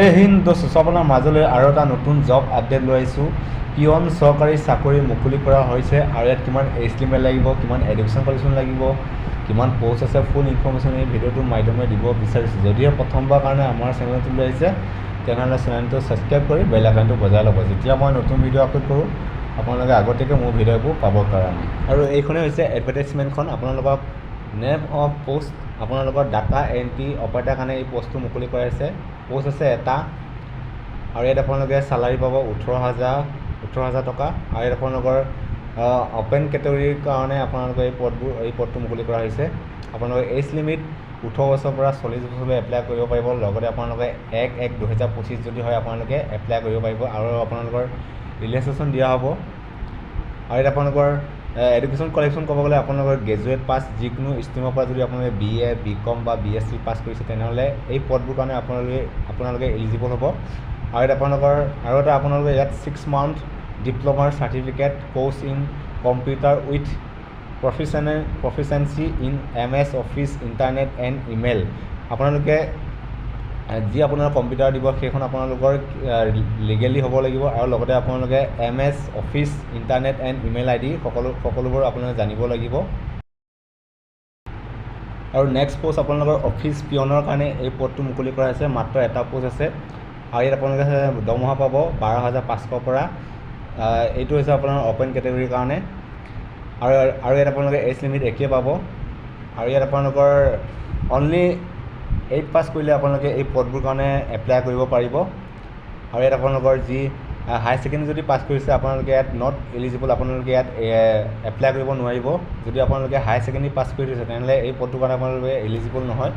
জয় হিন্দ দোস্ত আপোনাৰ মাজলৈ আৰু এটা নতুন জব আপডেট লৈ আহিছোঁ পিয়ন চৰকাৰী চাকৰি মুকলি কৰা হৈছে আৰু ইয়াত কিমান এজ লিমিট লাগিব কিমান এডুকেশ্যন কোৱালিফিকেশ্যন লাগিব কিমান পোষ্ট আছে ফুল ইনফৰমেশ্যন এই ভিডিঅ'টোৰ মাধ্যমেৰে দিব বিচাৰিছোঁ যদিহে প্ৰথমবাৰ কাৰণে আমাৰ চেনেলটো লৈ আহিছে তেনেহ'লে চেনেলটো ছাবস্ক্ৰাইব কৰি বেল আইকনটো বজাই ল'ব যেতিয়া মই নতুন ভিডিঅ' আপলোড কৰোঁ আপোনালোকে আগতীয়াকৈ মোৰ ভিডিঅ'বোৰ পাবৰ কাৰণে আৰু এইখনেই হৈছে এডভাৰটাইজমেণ্টখন আপোনালোকক নেম অফ পোষ্ট আপোনালোকৰ ডাটা এণ্ট্ৰি অপাৰেটৰ কাৰণে এই পোষ্টটো মুকলি কৰা হৈছে পোষ্ট আছে এটা আৰু ইয়াত আপোনালোকে চেলাৰী পাব 18,000 টকা আৰু ইয়াত আপোনালোকৰ অপেন কেটেগৰীৰ কাৰণে আপোনালোকে এই পদটো মুকলি কৰা হৈছে আপোনালোকৰ এজ লিমিট 18 বছৰৰ পৰা 40 বছৰলৈ এপ্লাই কৰিব পাৰিব লগতে আপোনালোকে 1/1/2025 যদি হয় আপোনালোকে এপ্লাই কৰিব পাৰিব আৰু আপোনালোকৰ ৰিলেক্সেশ্যন দিয়া হ'ব আৰু ইয়াত আপোনালোকৰ এডুকেশ্যন কোৱালিফিকেশ্যন ক'ব গ'লে আপোনালোকৰ গ্ৰেজুৱেট পাছ যিকোনো ষ্ট্ৰীমৰ পৰা যদি আপোনালোকে BA BCom বা BSc পাছ কৰিছে তেনেহ'লে এই পদবোৰ কাৰণে আপোনালোকে এলিজিবল হ'ব আৰু ইয়াত আপোনালোকে ইয়াত 6 মান্থ ডিপ্ল'মাৰ certificate course in computer with proficiency in MS office internet and email আপোনালোকে যি আপোনাৰ কম্পিউটাৰ দিব সেইখন আপোনালোকৰ লিগেলি হ'ব লাগিব আৰু লগতে আপোনালোকে MS office internet and email ID সকলোবোৰ আপোনালোকে জানিব লাগিব আৰু নেক্সট পোষ্ট আপোনালোকৰ অফিচ পিয়নৰ কাৰণে এই পদটো মুকলি কৰা হৈছে মাত্ৰ এটা পোষ্ট আছে আৰু ইয়াত আপোনালোকে দৰমহা পাব 12,500 পৰা এইটো হৈছে আপোনাৰ অপেন কেটেগৰীৰ কাৰণে আৰু ইয়াত আপোনালোকে এজ লিমিট একেই পাব আৰু ইয়াত আপোনালোকৰ অনলি 8 পাছ কৰিলে আপোনালোকে এই পদবোৰ কাৰণে এপ্লাই কৰিব পাৰিব আৰু ইয়াত আপোনালোকৰ যি হাই ছেকেণ্ডেৰী যদি পাছ কৰিছে আপোনালোকে ইয়াত নট এলিজিবল আপোনালোকে ইয়াত এপ্লাই কৰিব নোৱাৰিব যদি আপোনালোকে হাই ছেকেণ্ডেৰী পাছ কৰি দিছে তেনেহ'লে এই পদটোৰ কাৰণে আপোনালোকে এলিজিবল নহয়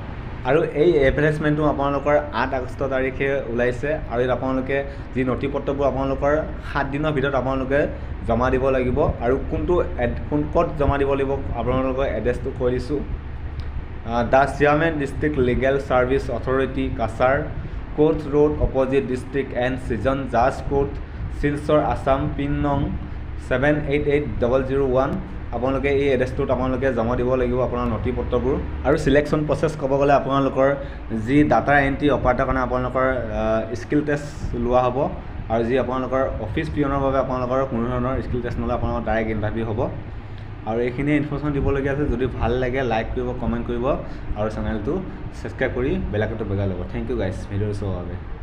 আৰু এই এডভাৰটাইজমেণ্টটো আপোনালোকৰ 8 আগষ্ট তাৰিখে ওলাইছে আৰু ইয়াত আপোনালোকে যি নথি পত্ৰবোৰ আপোনালোকৰ 7 দিনৰ ভিতৰত আপোনালোকে জমা দিব লাগিব আৰু ক'ত জমা দিব লাগিব আপোনালোকৰ এড্ৰেছটো কৈ দিছোঁ the chairman district legal service authority Cachar court road opposite district and season জাজ কোৰ্ট শিলচৰ আছাম পিন নং 788001 আপোনালোকে এই এড্ৰেছটোত আপোনালোকে জমা দিব লাগিব আপোনাৰ নথি পত্ৰবোৰ আৰু চিলেকশ্যন প্ৰচেছ ক'ব গ'লে আপোনালোকৰ যি ডাটা এণ্ট্ৰি অপাৰেটৰ কাৰণে আপোনালোকৰ স্কিল টেষ্ট লোৱা হ'ব আৰু যি আপোনালোকৰ অফিচ পিয়নৰ বাবে আপোনালোকৰ কোনো ধৰণৰ স্কিল টেষ্ট নহ'লে আপোনালোকৰ ডাইৰেক্ট ইণ্টাৰভিউ হ'ব আৰু এইখিনি ইনফৰমেশ্যন দিবলগীয়া আছে যদি ভাল লাগে লাইক কৰিব কমেণ্ট কৰিব আৰু চেনেলটো ছাবস্ক্ৰাইব কৰি বেল আইকনটো বজাই ল'ব থেংক ইউ গাইজ ভিডিঅ'টো চোৱাৰ বাবে